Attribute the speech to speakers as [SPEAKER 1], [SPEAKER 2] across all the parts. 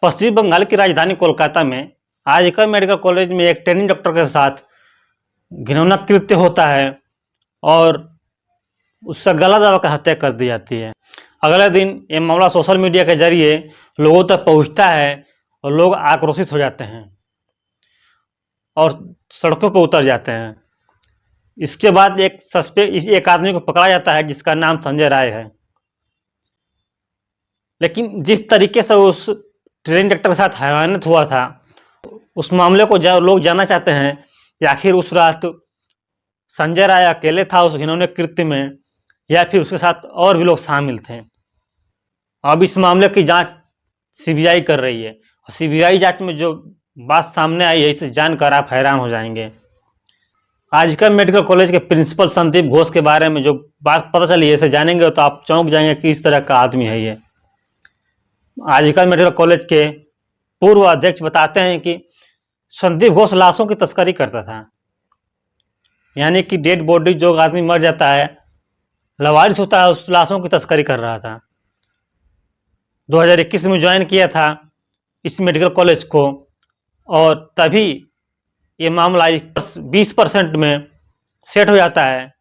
[SPEAKER 1] पश्चिम बंगाल की राजधानी कोलकाता में आजकल मेडिकल कॉलेज में एक ट्रेनिंग डॉक्टर के साथ घिनौना कृत्य होता है और उसका गला दबाकर हत्या कर दी जाती है। अगले दिन ये मामला सोशल मीडिया के जरिए लोगों तक पहुंचता है और लोग आक्रोशित हो जाते हैं और सड़कों पर उतर जाते हैं। इसके बाद एक आदमी को पकड़ा जाता है जिसका नाम संजय राय है। लेकिन जिस तरीके से उस ट्रेनिंग डॉक्टर के साथ हैवानियत हुआ था, उस मामले को लोग जानना चाहते हैं कि आखिर उस रात संजय राय अकेले था उस घिनौने कृत्य में या फिर उसके साथ और भी लोग शामिल थे। अब इस मामले की जांच सीबीआई कर रही है और सीबीआई जांच में जो बात सामने आई है इसे जानकर आप हैरान हो जाएंगे। आजकल मेडिकल कॉलेज के प्रिंसिपल संदीप घोष के बारे में जो बात पता चली है इसे जानेंगे तो आप चौंक जाएंगे कि इस तरह का आदमी है ये। आजकल मेडिकल कॉलेज के पूर्व अध्यक्ष बताते हैं कि संदीप घोष लाशों की तस्करी करता था, यानी कि डेड बॉडी जो आदमी मर जाता है लवारिस होता है उस लाशों की तस्करी कर रहा था। 2021 में ज्वाइन किया था इस मेडिकल कॉलेज को और तभी ये मामला 20% में सेट हो जाता है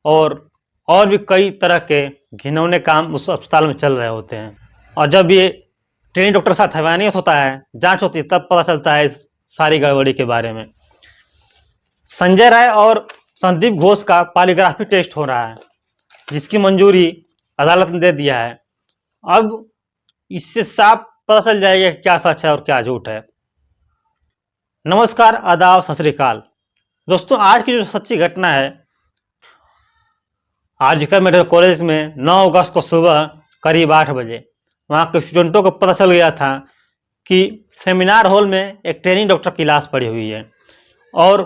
[SPEAKER 1] और भी कई तरह के घिनौने काम उस अस्पताल में चल रहे होते हैं। और जब ये ट्रेनिंग डॉक्टर के साथ हैवानियत होता है, जांच होती है, तब पता चलता है इस सारी गड़बड़ी के बारे में। संजय राय और संदीप घोष का पॉलीग्राफी टेस्ट हो रहा है जिसकी मंजूरी अदालत ने दे दिया है। अब इससे साफ पता चल जाएगा क्या सच है और क्या झूठ है। नमस्कार, आदाब, सत श्री अकाल दोस्तों। आज की जो सच्ची घटना है, आजकल मेडिकल कॉलेज में 9 अगस्त को सुबह करीब 8 बजे वहाँ के स्टूडेंटों को पता चल गया था कि सेमिनार हॉल में एक ट्रेनिंग डॉक्टर की लाश पड़ी हुई है और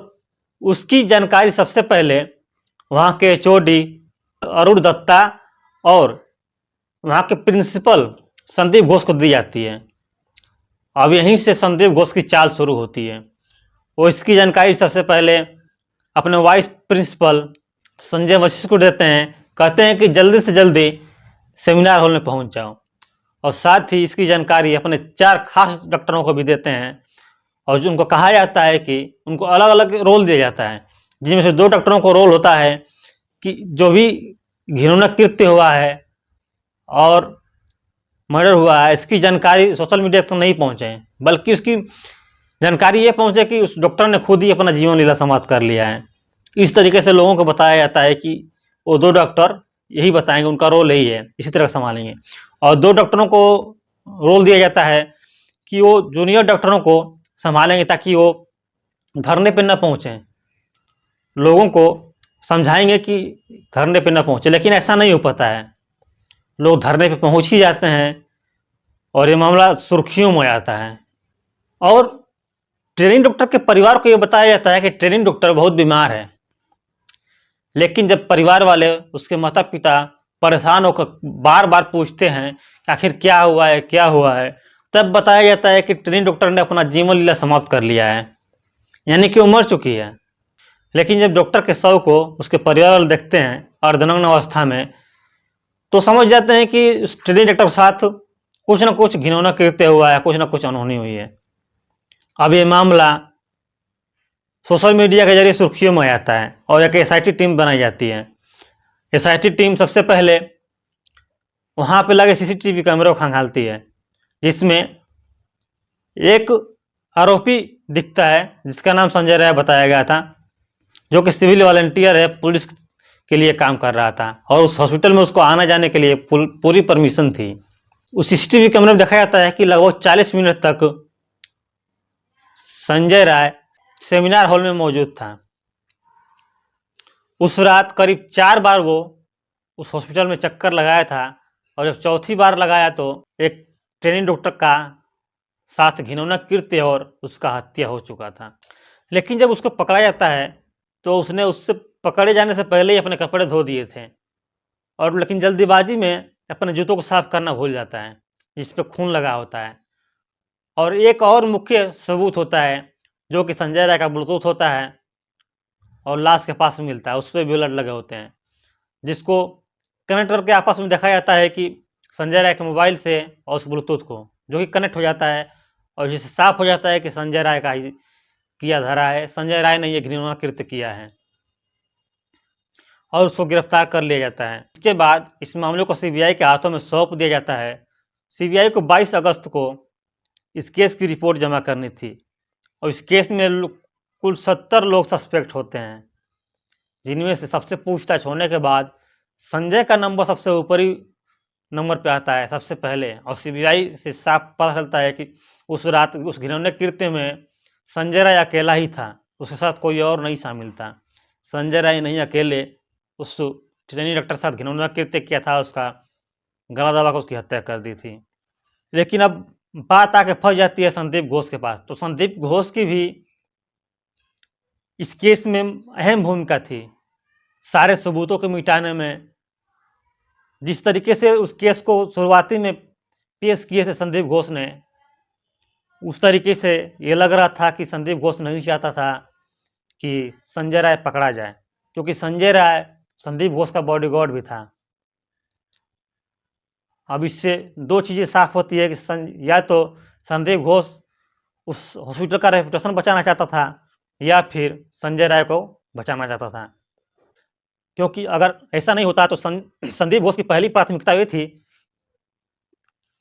[SPEAKER 1] उसकी जानकारी सबसे पहले वहाँ के एचओडी अरुण दत्ता और वहाँ के प्रिंसिपल संदीप घोष को दी जाती है। अब यहीं से संदीप घोष की चाल शुरू होती है। वो इसकी जानकारी सबसे पहले अपने वाइस प्रिंसिपल संजय वशिष्ठ को देते हैं, कहते हैं कि जल्दी से जल्दी सेमिनार हॉल में पहुंच जाओ और साथ ही इसकी जानकारी अपने 4 खास डॉक्टरों को भी देते हैं और जो उनको कहा जाता है कि उनको अलग अलग रोल दिया जाता है, जिनमें से 2 डॉक्टरों को रोल होता है कि जो भी घिनौना कृत्य हुआ है और मर्डर हुआ है इसकी जानकारी सोशल मीडिया तक नहीं पहुंचे, बल्कि उसकी जानकारी ये पहुंचे कि उस डॉक्टर ने खुद ही अपना जीवन लीला समाप्त कर लिया है। इस तरीके से लोगों को बताया जाता है कि वो 2 डॉक्टर यही बताएंगे, उनका रोल यही है, इसी तरह संभालेंगे। और 2 डॉक्टरों को रोल दिया जाता है कि वो जूनियर डॉक्टरों को संभालेंगे ताकि वो धरने पर न पहुँचें, लोगों को समझाएंगे कि धरने पर न पहुँचे। लेकिन ऐसा नहीं हो पाता है, लोग धरने पे पहुंच ही जाते हैं और ये मामला सुर्खियों में आता है। और ट्रेनिंग डॉक्टर के परिवार को ये बताया जाता है कि ट्रेनिंग डॉक्टर बहुत बीमार है, लेकिन जब परिवार वाले उसके माता पिता परेशान होकर बार बार पूछते हैं कि आखिर क्या हुआ है क्या हुआ है, तब बताया जाता है कि ट्रेनिंग डॉक्टर ने अपना जीवन लीला समाप्त कर लिया है, यानी कि वो मर चुकी है। लेकिन जब डॉक्टर के शव को उसके परिवार वाले देखते हैं अर्धनग्न अवस्था में तो समझ जाते हैं कि उस ट्रेनिंग डॉक्टर के साथ कुछ ना कुछ घिनौना कृत्य हुआ है, कुछ ना कुछ अनहोनी हुई है। अब ये मामला सोशल मीडिया के जरिए सुर्खियों में आता है और एक एसआईटी टीम बनाई जाती है। एसआईटी टीम सबसे पहले वहाँ पे लगे सीसीटीवी कैमरे को खंगालती है, जिसमें एक आरोपी दिखता है जिसका नाम संजय राय बताया गया था, जो कि सिविल वॉलंटियर है, पुलिस के लिए काम कर रहा था और उस हॉस्पिटल में उसको आना जाने के लिए पूरी परमिशन थी। उस सीसीटीवी कैमरे में देखा जाता है कि लगभग 40 मिनट तक संजय राय सेमिनार हॉल में मौजूद था। उस रात करीब 4 बार वो उस हॉस्पिटल में चक्कर लगाया था और जब चौथी बार लगाया तो एक ट्रेनिंग डॉक्टर का साथ घिनौना कृत्य और उसका हत्या हो चुका था। लेकिन जब उसको पकड़ा जाता है तो उसने उससे पकड़े जाने से पहले ही अपने कपड़े धो दिए थे और लेकिन जल्दीबाजी में अपने जूतों को साफ करना भूल जाता है जिस पे खून लगा होता है। और एक और मुख्य सबूत होता है जो कि संजय राय का ब्लूटूथ होता है और लाश के पास में मिलता है, उस पर भी ब्लड लगे होते हैं, जिसको कनेक्ट करके आपस में देखा जाता है कि संजय राय के मोबाइल से और उस ब्लूटूथ को जो कि कनेक्ट हो जाता है और जिससे साफ हो जाता है कि संजय राय का ही किया धरा है, संजय राय ने यह घृणा कृत्य किया है और उसको गिरफ्तार कर लिया जाता है। इसके बाद इस मामले को सीबीआई के हाथों में सौंप दिया जाता है। सीबीआई को 22 अगस्त को इस केस की रिपोर्ट जमा करनी थी और इस केस में कुल 70 लोग सस्पेक्ट होते हैं, जिनमें से सबसे पूछताछ होने के बाद संजय का नंबर सबसे ऊपरी नंबर पे आता है सबसे पहले। और सीबीआई से साफ पता चलता है कि उस रात उस घिनौने कृत्य में संजय राय अकेला ही था, उसके साथ कोई और नहीं शामिल था। संजय राय नहीं अकेले उस ट्रेनी डॉक्टर के साथ घिनौना कृत्य किया था, उसका गला दबाकर उसकी हत्या कर दी थी। लेकिन अब बात आके फंस जाती है संदीप घोष के पास। तो संदीप घोष की भी इस केस में अहम भूमिका थी, सारे सबूतों को मिटाने में। जिस तरीके से उस केस को शुरुआती में पेश किए थे संदीप घोष ने, उस तरीके से ये लग रहा था कि संदीप घोष नहीं चाहता था कि संजय राय पकड़ा जाए, क्योंकि संजय राय संदीप घोष का बॉडीगार्ड भी था। अब इससे दो चीज़ें साफ होती है कि या तो संदीप घोष उस हॉस्पिटल का रेपुटेशन बचाना चाहता था या फिर संजय राय को बचाना चाहता था। क्योंकि अगर ऐसा नहीं होता तो संदीप घोष की पहली प्राथमिकता ये थी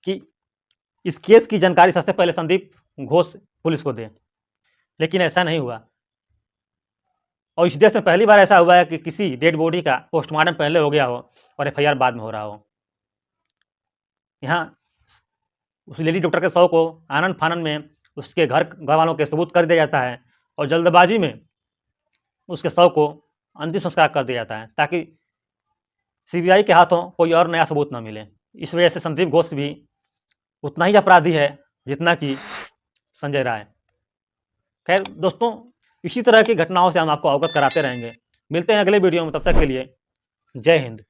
[SPEAKER 1] कि इस केस की जानकारी सबसे पहले संदीप घोष पुलिस को दे, लेकिन ऐसा नहीं हुआ। और इस देश में पहली बार ऐसा हुआ है कि किसी डेड बॉडी का पोस्टमार्टम पहले हो गया हो और एफआईआर बाद में हो रहा हो। यहाँ उस लेडी डॉक्टर के शव को आनन फानन में उसके घर वालों के सबूत कर दिया जाता है और जल्दबाजी में उसके शव को अंतिम संस्कार कर दिया जाता है, ताकि सीबीआई के हाथों कोई और नया सबूत न मिले। इस वजह से संदीप घोष भी उतना ही अपराधी है जितना कि संजय राय। खैर दोस्तों, इसी तरह की घटनाओं से हम आपको अवगत कराते रहेंगे। मिलते हैं अगले वीडियो में, तब तक के लिए जय हिंद।